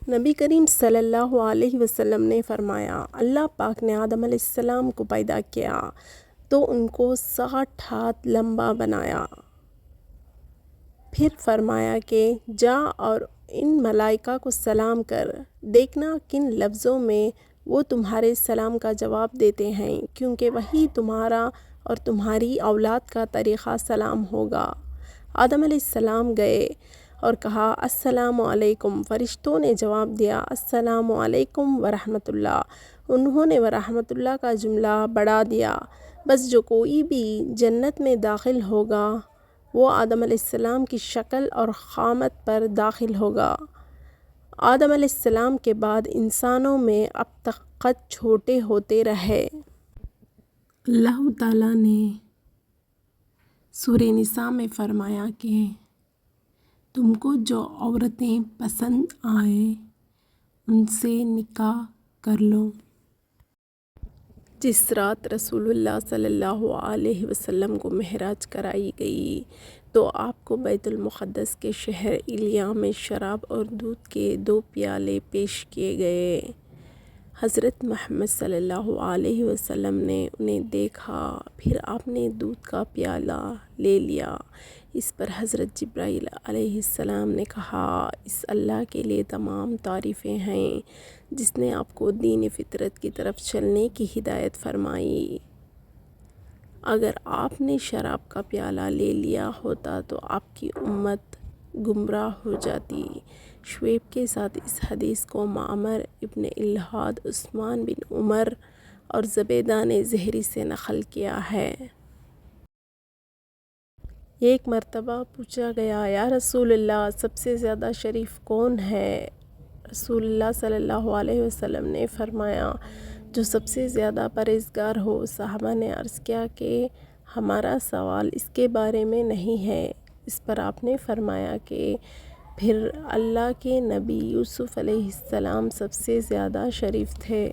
نبی کریم صلی اللہ علیہ وسلم نے فرمایا، اللہ پاک نے آدم علیہ السلام کو پیدا کیا تو ان کو 60 ہاتھ لمبا بنایا، پھر فرمایا کہ جا اور ان ملائکہ کو سلام کر، دیکھنا کن لفظوں میں وہ تمہارے سلام کا جواب دیتے ہیں، کیونکہ وہی تمہارا اور تمہاری اولاد کا طریقہ سلام ہوگا۔ آدم علیہ السلام گئے اور کہا السلام علیکم، فرشتوں نے جواب دیا السلام علیکم ورحمۃ اللہ، انہوں نے ورحمۃ اللہ کا جملہ بڑھا دیا، بس جو کوئی بھی جنت میں داخل ہوگا وہ آدم علیہ السلام کی شکل اور قامت پر داخل ہوگا۔ آدم علیہ السلام کے بعد انسانوں میں اب تک قد چھوٹے ہوتے رہے۔ اللہ تعالیٰ نے سورہ نساء میں فرمایا کہ تم کو جو عورتیں پسند آئیں ان سے نکاح کر لو۔ جس رات رسول اللہ صلی اللہ علیہ وسلم کو معراج کرائی گئی تو آپ کو بیت المقدس کے شہر ایلیا میں شراب اور دودھ کے 2 پیالے پیش کیے گئے۔ حضرت محمد صلی اللہ علیہ وسلم نے انہیں دیکھا، پھر آپ نے دودھ کا پیالہ لے لیا۔ اس پر حضرت جبرائیل علیہ السلام نے کہا، اس اللہ کے لیے تمام تعریفیں ہیں جس نے آپ کو دین فطرت کی طرف چلنے کی ہدایت فرمائی۔ اگر آپ نے شراب کا پیالہ لے لیا ہوتا تو آپ کی امت گمراہ ہو جاتی۔ شعیب کے ساتھ اس حدیث کو معمر ابن الہاد، عثمان بن عمر اور زبیدہ نے زہری سے نقل کیا ہے۔ ایک مرتبہ پوچھا گیا، یا رسول اللہ سب سے زیادہ شریف کون ہے؟ رسول اللہ صلی اللہ علیہ وسلم نے فرمایا، جو سب سے زیادہ پرہیزگار ہو۔ صحابہ نے عرض کیا کہ ہمارا سوال اس کے بارے میں نہیں ہے۔ اس پر آپ نے فرمایا کہ پھر اللہ کے نبی یوسف علیہ السلام سب سے زیادہ شریف تھے۔